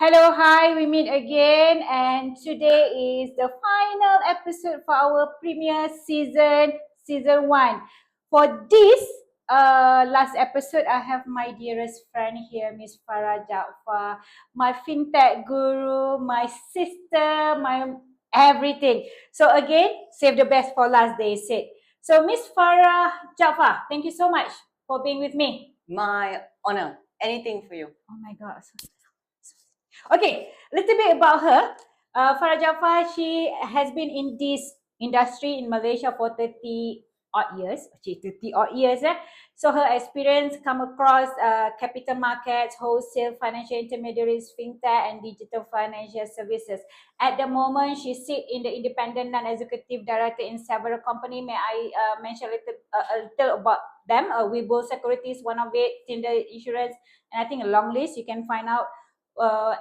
Hello, hi, we meet again, and today is the final episode for our premiere season 1. For this last episode, I have my dearest friend here, Miss Farah Jaafar, my fintech guru, my sister, my everything. So again, save the best for last, they said. So Miss Farah Jaafar, thank you so much for being with me. My honor. Anything for you. Oh my God. Okay, a little bit about her. Farah Jaafar, she has been in this industry in Malaysia for 30 odd years. Actually, 30 odd years. So her experience come across capital markets, wholesale, financial intermediaries, fintech, and digital financial services. At the moment, she sits in the independent non-executive director in several companies. May I mention a little about them? 𝐕𝐤 Securities, one of it, Tinder Insurance, and I think a long list. You can find out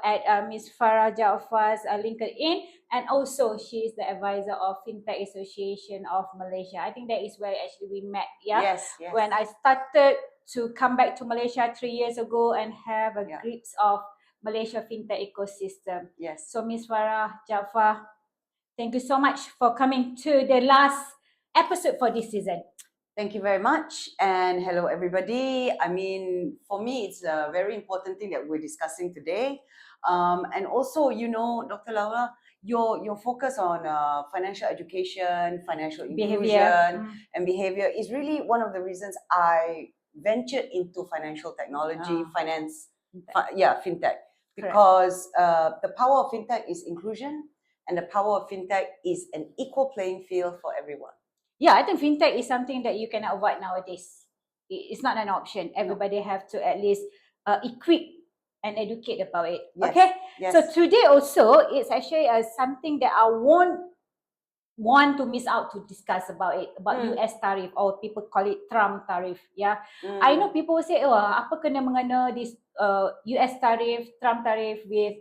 at Miss Farah Jaafar's LinkedIn, and also she is the advisor of Fintech Association of Malaysia. I think that is where actually we met. Yeah, Yes. when I started to come back to Malaysia 3 years ago and have a glimpse of Malaysia fintech ecosystem. Yes. So Miss Farah Jaafar, thank you so much for coming to the last episode for this season. Thank you very much, and hello everybody. I mean, for me, it's a very important thing that we're discussing today, and also, Dr. Laura, your focus on financial education, financial inclusion, and behavior is really one of the reasons I ventured into financial technology, finance, fintech, because the power of fintech is inclusion, and the power of fintech is an equal playing field for everyone. Yeah, I think fintech is something that you cannot avoid nowadays. It's not an option. Everybody have to at least equip and educate about it. Yes. Okay. Yes. So today also, it's actually something that I won't want to miss out to discuss about it, about US tariff, or people call it Trump tariff. Yeah. I know people will say, oh, apa kena mengena this US tariff, Trump tariff with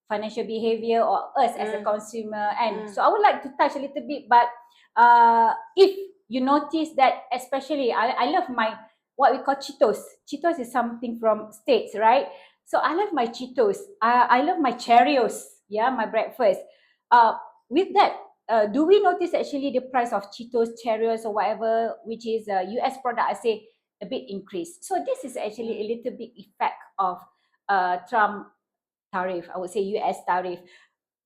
financial behavior or us as a consumer. And so I would like to touch a little bit, but if you notice that, especially I love my what we call Cheetos. Cheetos is something from States, right? So I love my Cheetos. I love my Cheerios, yeah, my breakfast. With that, do we notice actually the price of Cheetos, Cheerios, or whatever, which is a US product, I say, a bit increased. So this is actually a little bit effect of Trump tariff, I would say US tariff.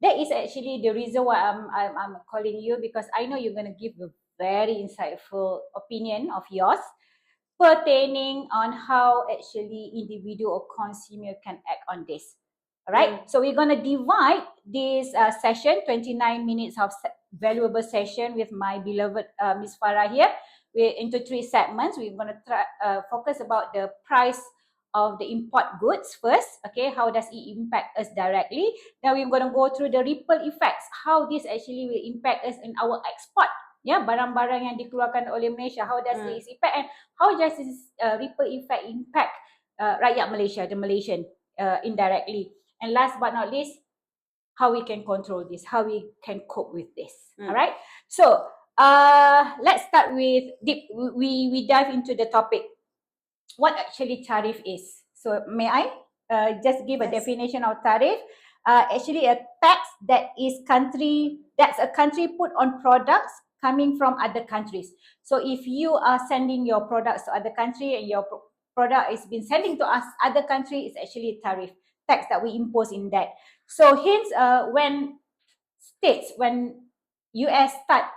That is actually the reason why I'm calling you, because I know you're going to give a very insightful opinion of yours pertaining on how actually individual or consumer can act on this. All right. So we're going to divide this session, 29 minutes of valuable session with my beloved Miss Farah here. We're into 3 segments. We're going to try focus about the price of the import goods first. Okay, how does it impact us directly? Then we're going to go through the ripple effects, how this actually will impact us in our export. Ya, barang-barang yang dikeluarkan oleh Malaysia, how does this impact, and how does this ripple effect impact rakyat Malaysia, the Malaysian indirectly. And last but not least, how we can control this, how we can cope with this. All right. So let's start with we dive into the topic. What actually tariff is? So may I just give a definition of tariff? Actually, a tax that is that's a country put on products coming from other countries. So if you are sending your products to other country and your product is been sending to us other country, it's actually a tariff tax that we impose in that. So hence, when US start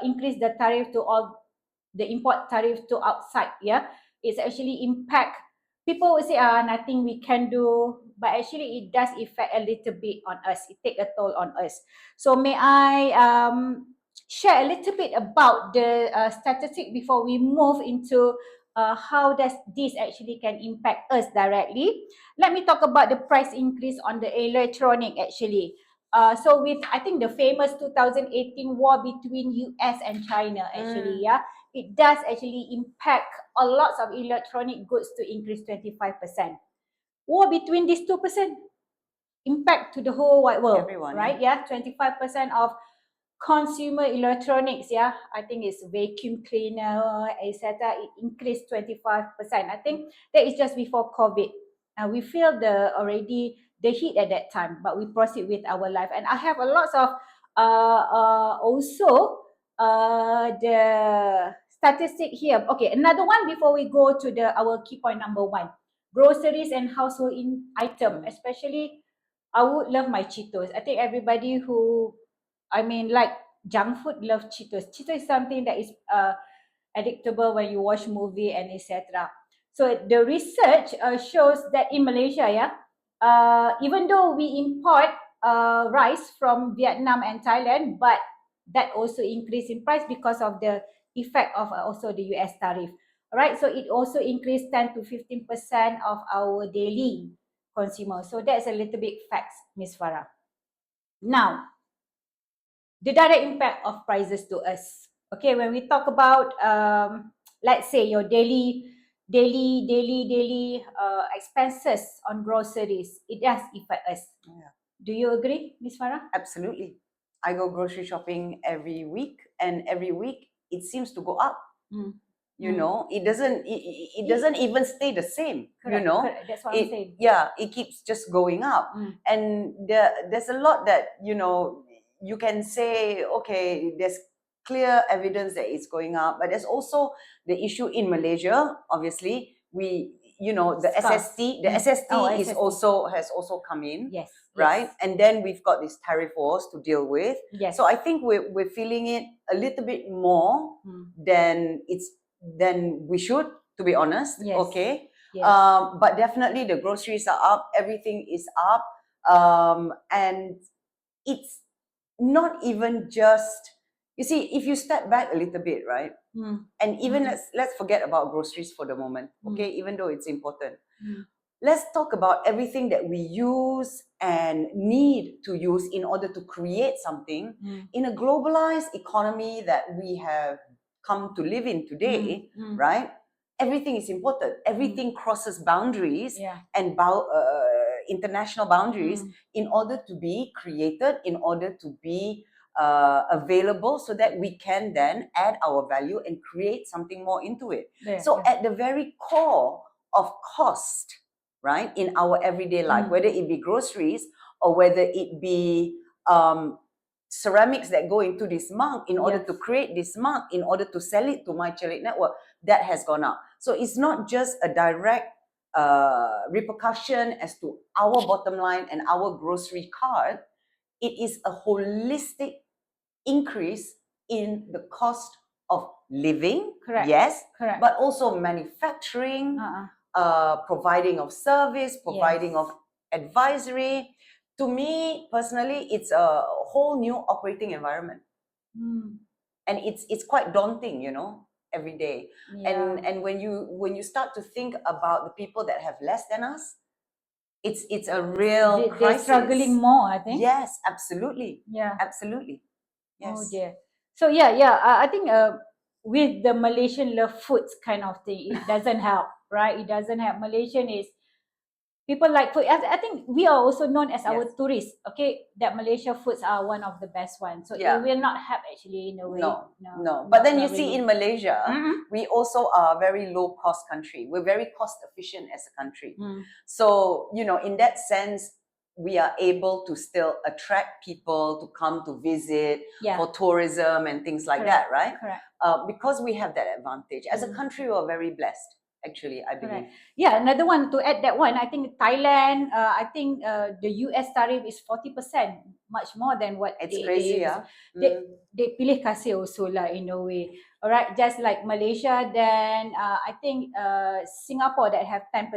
increase the tariff to all the import tariff to outside, yeah, it's actually impact. People will say, nothing we can do, but actually it does affect a little bit on us. It take a toll on us. So may I share a little bit about the statistic before we move into how does this actually can impact us directly. Let me talk about the price increase on the electronic actually. So with, I think, the famous 2018 war between US and China actually, yeah, it does actually impact a lot of electronic goods to increase 25%. War between these 2% impact to the whole wide world. Everyone, right? Yeah, 25% of consumer electronics, yeah, I think it's vacuum cleaner, etc. It increased 25%. I think that is just before COVID. We feel already the heat at that time, but we proceed with our life. And I have a lots of also the statistic here. Okay, another one before we go to our key point number 1, groceries and household item. Especially, I would love my Cheetos. I think everybody who, like junk food, love Cheetos. Cheetos is something that is addictable when you watch movie and etc. So the research shows that in Malaysia, even though we import rice from Vietnam and Thailand, but that also increased in price because of the effect of also the US tariff. All right, so it also increased 10 to 15% of our daily consumer. So that's a little bit facts, Miss Farah. Now, the direct impact of prices to us. Okay, when we talk about let's say your daily expenses on groceries, it does affect us. Yeah. Do you agree, Miss Farah? Absolutely. I go grocery shopping every week, and every week it seems to go up. You know, it doesn't even stay the same. Correct, you know, correct. That's what I'm saying. Yeah, it keeps just going up. And there's a lot that, you know, you can say, okay, there's clear evidence that it's going up, but there's also the issue in Malaysia. Obviously, the SST has also come in. Yes. Right? And then we've got this tariff wars to deal with. Yes. So I think we're feeling it a little bit more than we should, to be honest. Yes. Okay. Yes. But definitely the groceries are up, everything is up. And it's not even just, you see, if you step back a little bit, right? And even let's forget about groceries for the moment, okay? Even though it's important. Let's talk about everything that we use and need to use in order to create something in a globalized economy that we have come to live in today, right? Everything is important. Everything crosses boundaries and international boundaries in order to be created, in order to be available, so that we can then add our value and create something more into it. At the very core of cost, right, in our everyday life, whether it be groceries or whether it be ceramics that go into this mug in order to create this mug, in order to sell it to my 𝐷𝐻𝐿ID network, that has gone up. So it's not just a direct repercussion as to our bottom line and our grocery cart. It is a holistic increase in the cost of living, yes, but also manufacturing, providing of service, providing of advisory. To me personally, it's a whole new operating environment, and it's quite daunting, you know, every day. And when you start to think about the people that have less than us, it's a real crisis. They're struggling more, I think. Yes, absolutely. Yeah, absolutely. Yes. Oh dear. So I think with the Malaysian love foods kind of thing, it doesn't help, right? It doesn't help. Malaysian is, people like food. I think we are also known as our tourists, okay? That Malaysia foods are one of the best ones. So it will not help actually in a way. No. But then you see in Malaysia, we also are a very low cost country. We're very cost efficient as a country. So, you know, in that sense, we are able to still attract people to come to visit for tourism and things like that, right? Correct. Because we have that advantage. As a country, we are very blessed. Actually, I believe. Yeah, another one to add that one, I think Thailand, I think the US tariff is 40%, much more than what it's crazy, they pilih kasih also lah in a way. All right, just like Malaysia, then I think Singapore that have 10%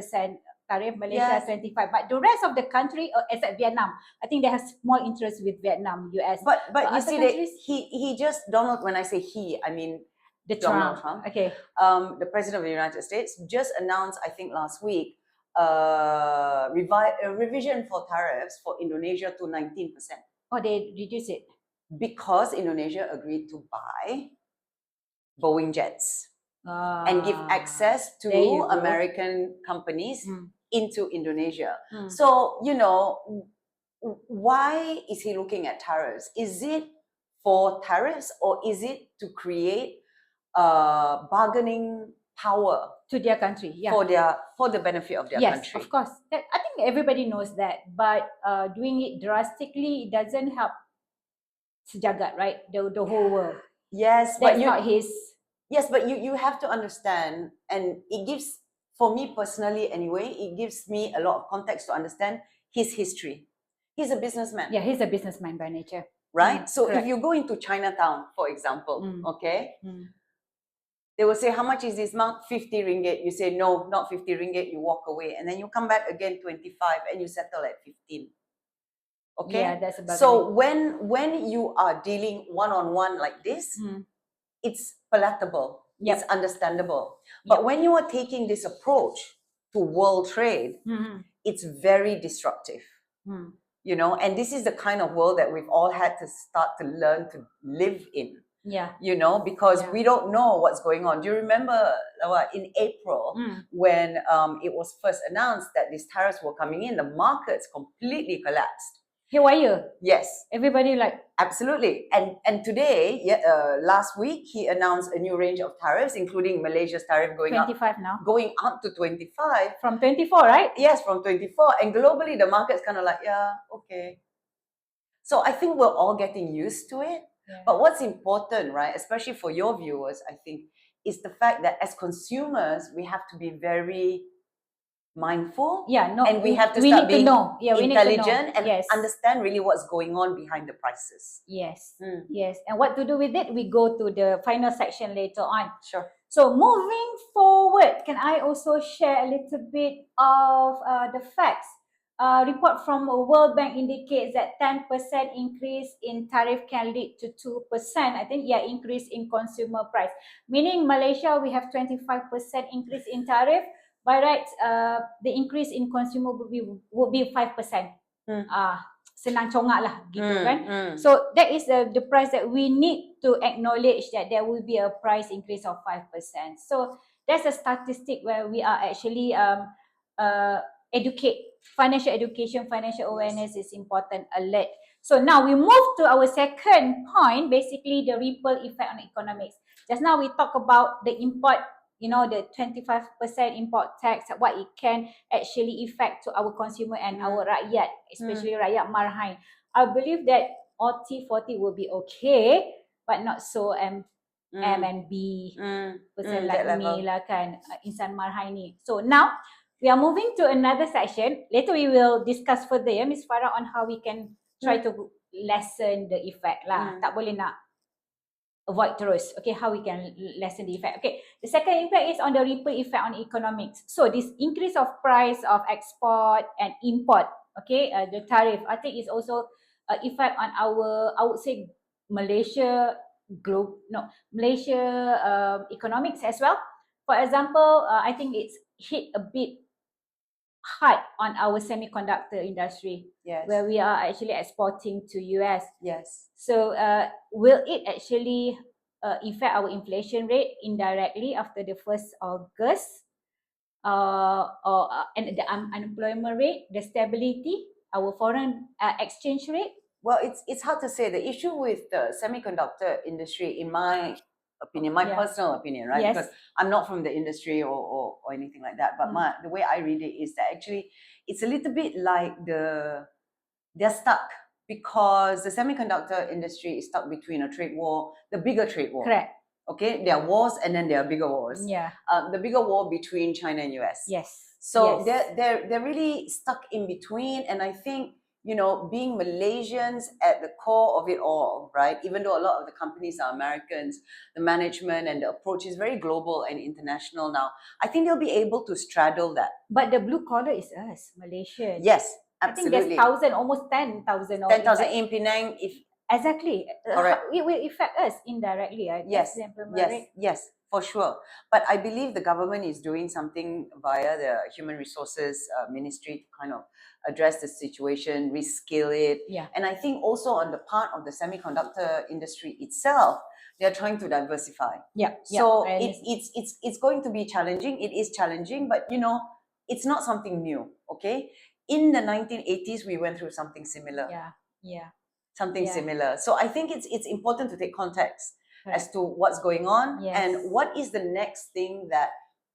tariff, Malaysia 25%, but the rest of the country, except Vietnam, I think they have small interest with Vietnam, US. But you see that he just, Donald, when I say he, I mean the Donald Trump. Trump, okay, the president of the United States, just announced, I think last week, a revision for tariffs for Indonesia to 19%. Oh, they reduced it because Indonesia agreed to buy Boeing jets and give access to American companies into Indonesia. So, you know, why is he looking at tariffs? Is it for tariffs, or is it to create bargaining power to their country. Yeah. for the benefit of their Yes, country. of course. I think everybody knows that, but doing it drastically, it doesn't help sejagat, right? The whole world. Yes, That's but not his. Yes, but you have to understand, and it gives, for me personally anyway, it gives me a lot of context to understand his history. He's a businessman. Yeah, he's a businessman by nature. Right? So correct. if you go into Chinatown, for example, okay, Mm. they will say, how much is this mug? 50 ringgit. You say, no, not 50 ringgit. You walk away. And then you come back again, 25, and you settle at 15. Okay? Yeah, that's about So when you are dealing one-on-one like this, it's palatable. Yep. It's understandable. But when you are taking this approach to world trade, it's very disruptive. You know, and this is the kind of world that we've all had to start to learn to live in. Yeah. You know, because we don't know what's going on. Do you remember in April when it was first announced that these tariffs were coming in, the markets completely collapsed. Haywire. Yes. Everybody like. Absolutely. And today, last week, he announced a new range of tariffs, including Malaysia's tariff going 25 now. Going up to 25. From 24, right? Yes, from 24. And globally, the market's kind of like, yeah, okay. So I think we're all getting used to it. Yeah. But what's important, right, especially for your viewers, I think, is the fact that as consumers, we have to be very mindful. Yeah, no, and we have to start being intelligent and yes. understand really what's going on behind the prices. Yes, yes. And what to do with it, we go to the final section later on. Sure. So moving forward, can I also share a little bit of the facts? Report from World Bank indicates that 10% increase in tariff can lead to 2%, I think, increase in consumer price. Meaning Malaysia, we have 25% increase in tariff. By right, the increase in consumer would be 5%. Senang congak lah, gitu kan. So that is the price that we need to acknowledge that there will be a price increase of 5%. So that's a statistic where we are actually financial education, financial awareness is important, alert. So now we move to our second point, basically the ripple effect on economics. Just now we talk about the import, you know, the 25% import tax, what it can actually affect to our consumer and our rakyat, especially rakyat marhain. I believe that OT40 will be okay, but not so M and B, person like me lah kan, insan marhain ni. So now, we are moving to another section. Later we will discuss further, Ms. Farah, on how we can try to lessen the effect lah. Tak boleh nak avoid terus. Okay, how we can lessen the effect. Okay, the second impact is on the ripple effect on economics. So this increase of price of export and import, okay, the tariff, I think is also effect on our, I would say, Malaysia economics as well. For example, I think it's hit a bit hard on our semiconductor industry, where we are actually exporting to US. Yes. So will it actually affect our inflation rate indirectly after the 1st August? And the unemployment rate, the stability, our foreign exchange rate? Well, it's hard to say. The issue with the semiconductor industry, in my opinion, my personal opinion, right? Yes. Because I'm not from the industry or anything like that. But the way I read it is that actually it's a little bit like they're stuck, because the semiconductor industry is stuck between a trade war, the bigger trade war. Correct. Okay, there are wars and then there are bigger wars. Yeah. The bigger war between China and US. Yes. So they're really stuck in between, and I think, you know, being Malaysians at the core of it all, right? Even though a lot of the companies are Americans, the management and the approach is very global and international now. I think they'll be able to straddle that. But the blue collar is us, Malaysians. Yes, absolutely. I think there's almost 10,000. 10,000 in Penang. Exactly. Correct. It will affect us indirectly. Yes, for sure. But I believe the government is doing something via the Human Resources Ministry to kind of address the situation, reskill it. Yeah. And I think also on the part of the semiconductor industry itself, they're trying to diversify. Yeah. So it's going to be challenging. It is challenging, but you know, it's not something new. Okay. In the 1980s, we went through something similar. Yeah. Something similar. So I think it's important to take context as to what's going on and what is the next thing that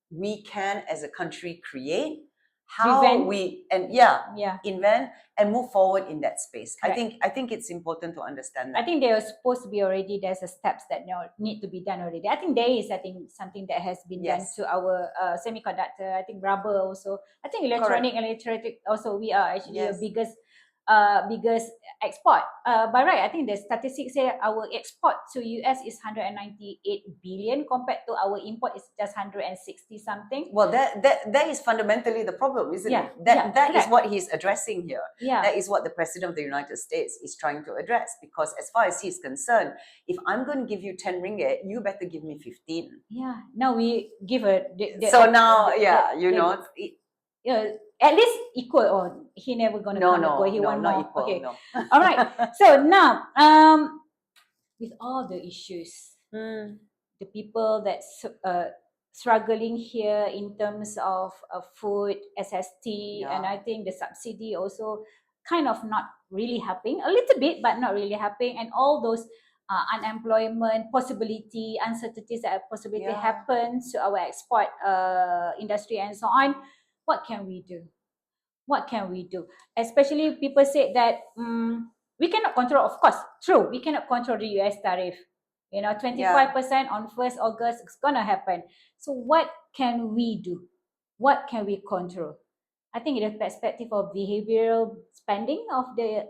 we can as a country create, how Prevent. we Yeah. invent and move forward in that space. Correct. I think it's important to understand that. I think they are supposed to be already. There's a steps that need to be done already. I think there is. I think something that has been done Yes. to our semiconductor. I think rubber also. I think electronic also. We are actually Yes. the biggest export. But right, I think the statistics say our export to US is 198 billion compared to our import is just 160 something. Well, that is fundamentally the problem, isn't Yeah, it? That is correct. what he's addressing here. Yeah. That is what the President of the United States is trying to address. Because as far as he's concerned, if I'm going to give you 10 ringgit, you better give me 15. Yeah. Now we give a. At least equal, or he never gonna come and go. He want not more. equal, Okay. no. All right. So now, with all the issues, the people that struggling here in terms of food, SST, and I think the subsidy also kind of not really helping a little bit, but not really helping, and all those unemployment possibility, uncertainties that possibility happen to our export industry and so on. What can we do? What can we do? Especially people say that we cannot control, of course, true, we cannot control the US tariff. 25% on 1st August is going to happen. So what can we do? What can we control? I think in the perspective of behavioral spending of the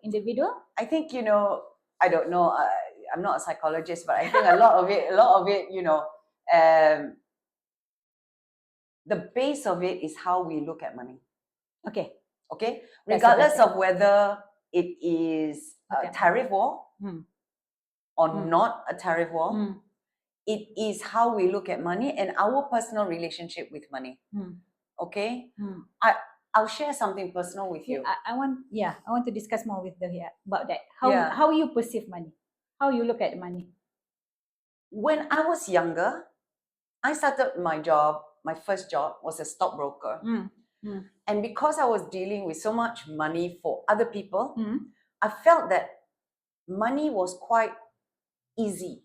individual. I think, I don't know, I'm not a psychologist, but I think a lot of it, the base of it is how we look at money. Okay. Regardless of whether it is a tariff war or not a tariff war, it is how we look at money and our personal relationship with money. Okay? I'll share something personal with you. I want to discuss more with about that. How you perceive money? How you look at money? When I was younger, I started my job. My first job was a stockbroker. And because I was dealing with so much money for other people, I felt that money was quite easy.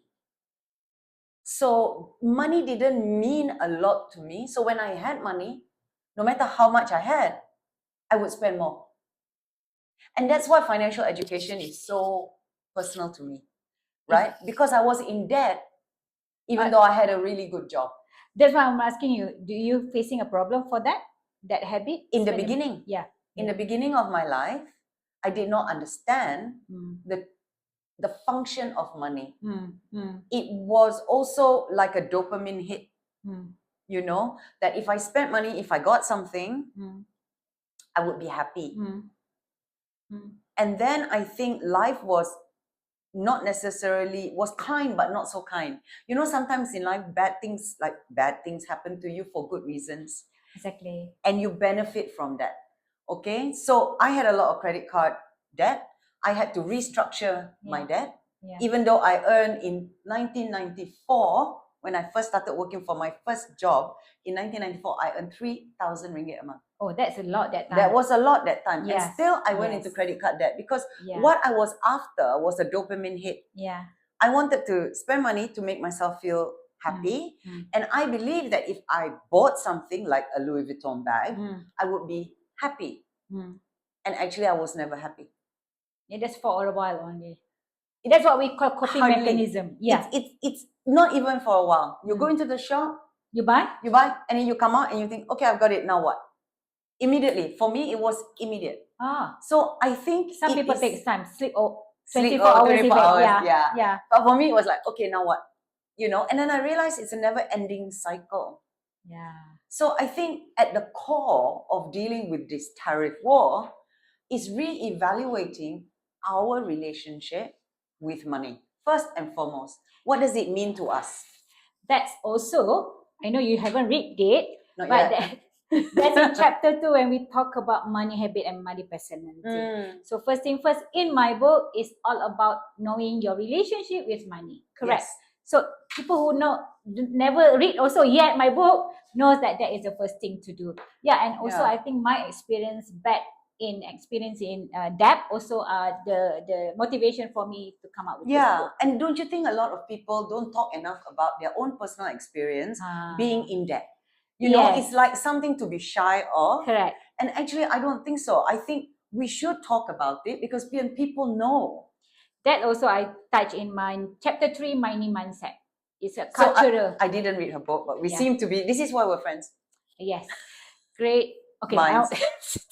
So money didn't mean a lot to me. So when I had money, no matter how much I had, I would spend more. And that's why financial education is so personal to me, right? Because I was in debt, even though I had a really good job. That's why I'm asking you, do you facing a problem for that habit? In the beginning. In the beginning of my life, I did not understand the function of money. It was also like a dopamine hit, that if I spent money, if I got something, I would be happy. And then I think life was kind, but not so kind. Sometimes in life, bad things happen to you for good reasons. Exactly. And you benefit from that. Okay? So I had a lot of credit card debt. I had to restructure my debt. Even though I earned in 1994, when I first started working for my first job, in 1994, I earned 3,000 ringgit a month. Oh, that's a lot that time. That was a lot that time. Yes. And still, I went into credit card debt because what I was after was a dopamine hit. I wanted to spend money to make myself feel happy. And I believe that if I bought something like a Louis Vuitton bag, I would be happy. And actually, I was never happy. That's for a while only. That's what we call coping mechanism. It's not even for a while. You go into the shop, you buy, and then you come out and you think, okay, I've got it, now what? Immediately. For me, it was immediate. So I think some people take time, sleep 24 hours. Yeah. But for me, it was like, okay, now what? And then I realized it's a never-ending cycle. So I think at the core of dealing with this tariff war is re-evaluating our relationship with money. First and foremost, what does it mean to us? That's also, I know you haven't read it, Not but yet. that's in chapter 2 when we talk about money habit and money personality. So first thing first, in my book, is all about knowing your relationship with money. Correct. Yes. So people who never read also yet my book knows that is the first thing to do. And also I think my experience back in experience in debt also the motivation for me to come up with this book. And don't you think a lot of people don't talk enough about their own personal experience being in debt? You know, it's like something to be shy of. Correct. And actually, I don't think so. I think we should talk about it because people know. That also I touch in my chapter 3, money mindset. It's a cultural. So I didn't read her book, but we seem to be. This is why we're friends. Yes, great. Okay, minds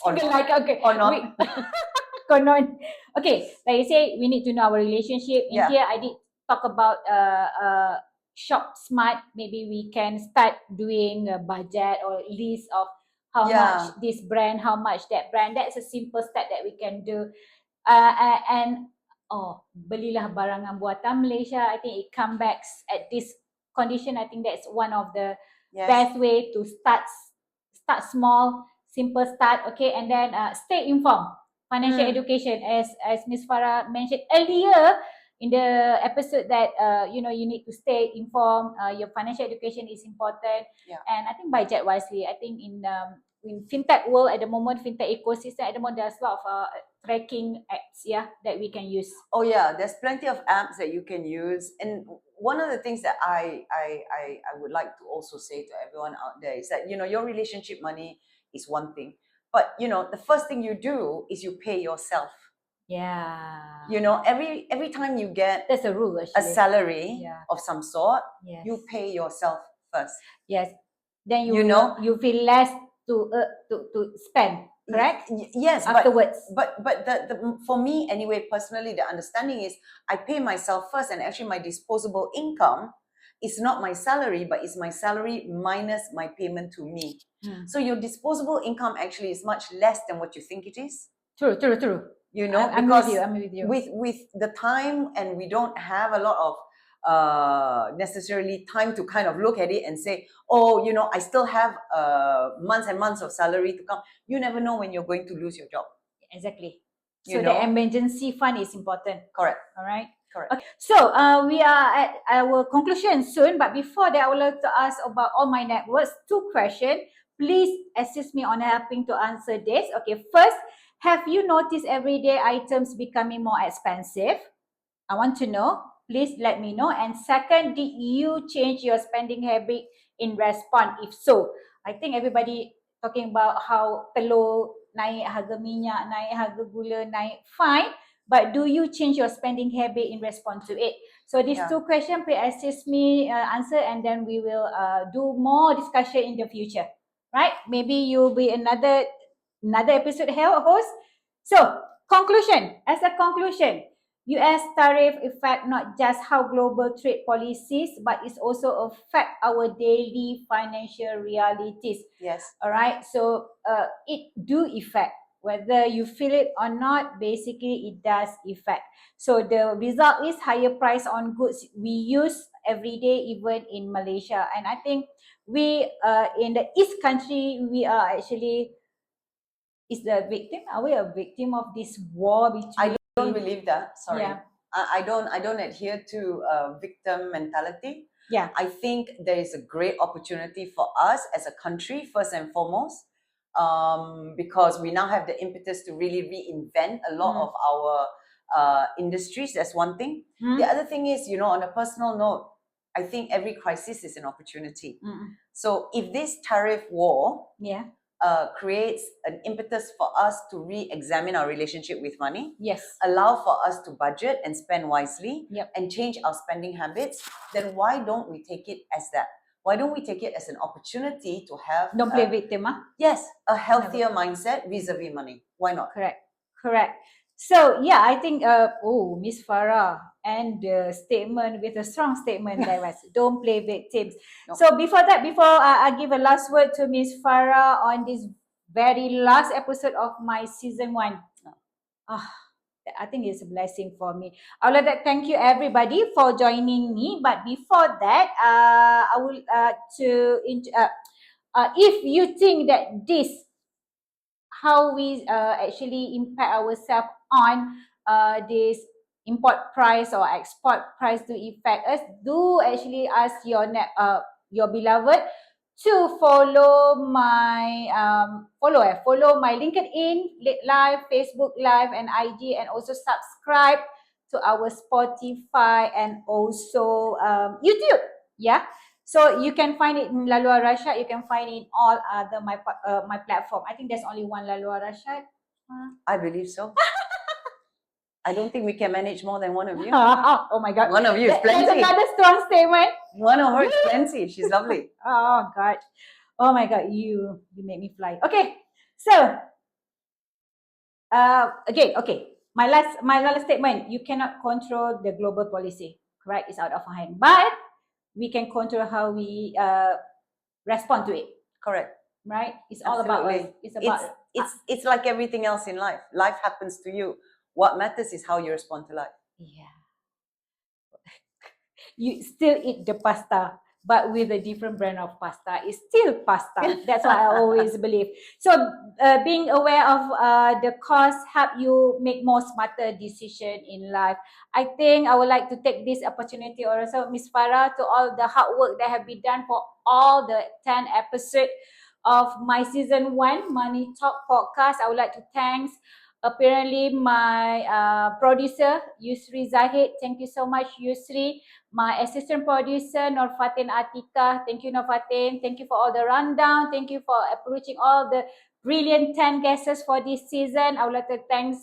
or not. Like okay, or not. Okay, like you say, we need to know our relationship. In here, I did talk about shop smart. Maybe we can start doing a budget or list of how much this brand, how much that brand. That's a simple step that we can do. And belilah barangan buatan Malaysia. I think it comes back at this condition. I think that's one of the best way to start small, simple start. Okay, and then stay informed. Financial education, as Miss Farah mentioned earlier in the episode, that you need to stay informed. Your financial education is important, and I think budget wisely. I think in fintech world at the moment, fintech ecosystem at the moment, there's a lot of tracking apps that we can use. Oh yeah, there's plenty of apps that you can use. And one of the things that I would like to also say to everyone out there is that, your relationship money is one thing, but the first thing you do is you pay yourself. Every time you get that's a rule actually. A salary of some sort, you pay yourself first. Then you feel less to spend. Correct? Yes, afterwards. But the for me anyway, personally, the understanding is I pay myself first, and actually my disposable income is not my salary, but it's my salary minus my payment to me. So your disposable income actually is much less than what you think it is. True. I'm because with you. With the time, and we don't have a lot of necessarily time to kind of look at it and say, I still have months and months of salary to come. You never know when you're going to lose your job. Exactly. So the emergency fund is important. Correct. All right. Correct. Okay. So we are at our conclusion soon, but before that, I would like to ask about all my networks. 2 questions. Please assist me on helping to answer this. Okay. First, have you noticed everyday items becoming more expensive? I want to know. Please let me know. And second, did you change your spending habit in response? If so, I think everybody talking about how telur naik, harga minyak naik, harga gula naik, fine. But do you change your spending habit in response to it? So these 2 questions, please assist me answer, and then we will do more discussion in the future. Right? Maybe you'll be another episode host. So conclusion. As a conclusion, US tariff affect not just how global trade policies, but it's also affect our daily financial realities. Yes. All right. So it do affect, whether you feel it or not. Basically, it does affect. So the result is higher price on goods we use every day, even in Malaysia. And I think we in the East country, we are actually the victim. Are we a victim of this war between? I don't believe that. Sorry. I don't adhere to victim mentality. I think there is a great opportunity for us as a country, first and foremost, because we now have the impetus to really reinvent a lot of our industries. That's one thing. The other thing is, on a personal note, I think every crisis is an opportunity. So if this tariff war creates an impetus for us to re-examine our relationship with money, allow for us to budget and spend wisely, and change our spending habits, then why don't we take it as that? Why don't we take it as an opportunity to have... Don't play victim, Yes, a healthier mindset vis-a-vis money. Why not? Correct. So, I think, Miss Farah, and the statement with a strong statement that was, don't play victims. No. So, before I give a last word to Miss Farah on this very last episode of my season 1. I think it's a blessing for me. I would like to thank you everybody for joining me. But before that, I would if you think that this, how we actually impact ourselves on this import price or export price to affect us, do actually ask your beloved to follow my follow my LinkedIn live, Facebook live, and IG, and also subscribe to our Spotify and also YouTube. Yeah. So you can find it in Lalu Rashad. You can find it in all other my platform. I think there's only one Lalu Rashad. I believe so. I don't think we can manage more than one of you. Oh my God. One of you is plenty. That's another strong statement. One of her is plenty. She's lovely. Oh God. Oh my God. You made me fly. Okay. So okay. My last statement. You cannot control the global policy. Correct? It's out of our hand. But we can control how we respond to it. Correct. Right? It's all about us. It's about it's like everything else in life. Life happens to you. What matters is how you respond to life. Yeah. You still eat the pasta, but with a different brand of pasta. It's still pasta. That's what I always believe. So being aware of the cost help you make more smarter decision in life. I think I would like to take this opportunity also, Miss Farah, to all the hard work that have been done for all the 10 episodes of my season 1 Money Talk podcast. I would like to thank apparently my producer Yusri Zahid. Thank you so much, Yusri. My assistant producer Norfatin Atika. Thank you, Norfatin. Thank you for all the rundown. Thank you for approaching all the brilliant 10 guests for this season. I would like to thank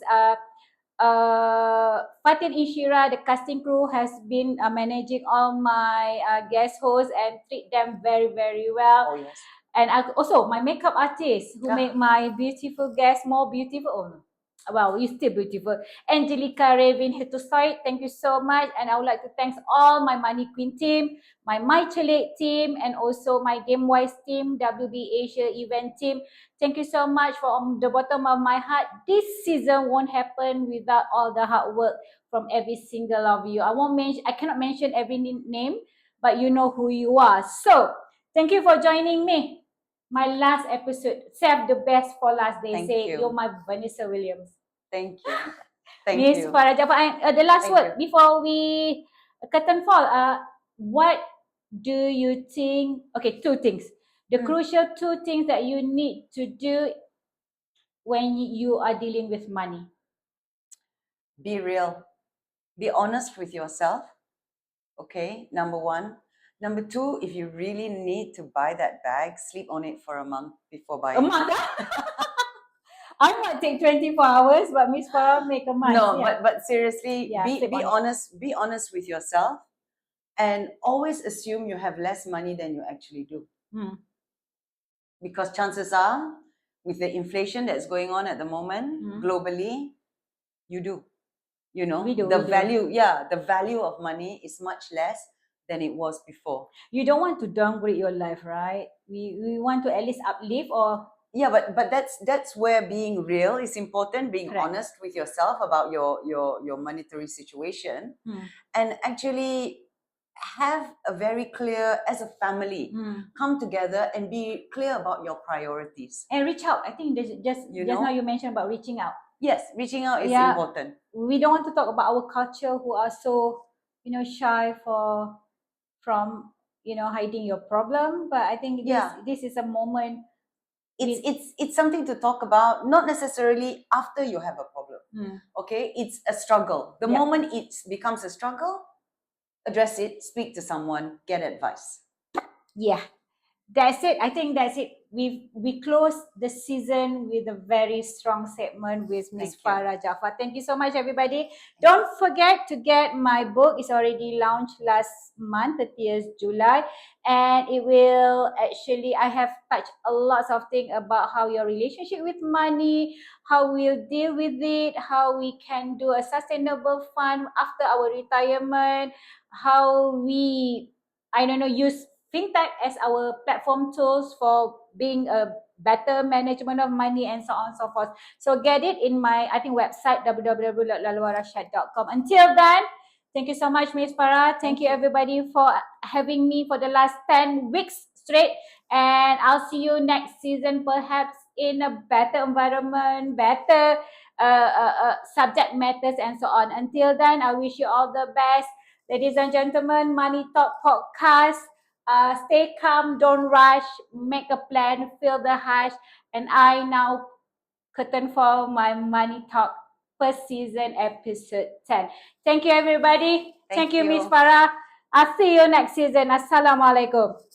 Fatin Ishira, the casting crew, has been managing all my guest hosts and treat them very, very well. Oh, yes. And also my makeup artist who make my beautiful guests more beautiful. Oh, no. Wow, you're still beautiful. 𝐸𝐭𝐲𝐻𝐵𝐿𝐻𝐿, thank you so much. And I would like to thank all my Money Queen team, my 𝐸𝐻𝐿𝐵 team, and also my GameWise team, WB Asia event team. Thank you so much from the bottom of my heart. This season won't happen without all the hard work from every single of you. I cannot mention every name, but you know who you are. So thank you for joining me. My last episode. Save the best for last, they say. You're my Vanessa Williams. Thank you. Thank Miss you. Farah Jaafar, the last word before we curtain fall. What do you think? Okay, 2 things. The crucial 2 things that you need to do when you are dealing with money. Be real. Be honest with yourself. Okay, number 1. Number 2, if you really need to buy that bag, sleep on it for a month before buying. A month? I might take 24 hours, but Miss Farah make a month. No, but seriously, be honest. Be honest with yourself, and always assume you have less money than you actually do. Because chances are, with the inflation that's going on at the moment globally, you do. You know, the value of money is much less than it was before. You don't want to downgrade your life, right? We want to at least uplift or. Yeah, but that's where being real is important. Being honest with yourself about your monetary situation, and actually have a very clear, as a family, come together and be clear about your priorities and reach out. I think just now you mentioned about reaching out. Yes, reaching out is important. We don't want to talk about our culture who are so shy from hiding your problem, but I think this is a moment. It's something to talk about, not necessarily after you have a problem. Okay, it's a struggle. The moment it becomes a struggle, address it, speak to someone, get advice. Yeah, that's it. I think that's it. We closed the season with a very strong segment with Miss Farah Jaafar. Thank you so much, everybody. Don't forget to get my book. It's already launched last month, 30th July. And it will actually, I have touched a lot of things about how your relationship with money, how we'll deal with it, how we can do a sustainable fund after our retirement, how we, use fintech as our platform tools for being a better management of money and so on and so forth. So get it in my, website, www.laluarashad.com. Until then, thank you so much, Miss Farah. Thank you, everybody, for having me for the last 10 weeks straight. And I'll see you next season, perhaps in a better environment, better subject matters, and so on. Until then, I wish you all the best. Ladies and gentlemen, Money Talk Podcast. Stay calm, don't rush, make a plan, feel the hush. And I now curtain for my Money Talk first season episode 10. Thank you everybody. Thank you Miss you. Farah. I'll see you next season. Assalamualaikum.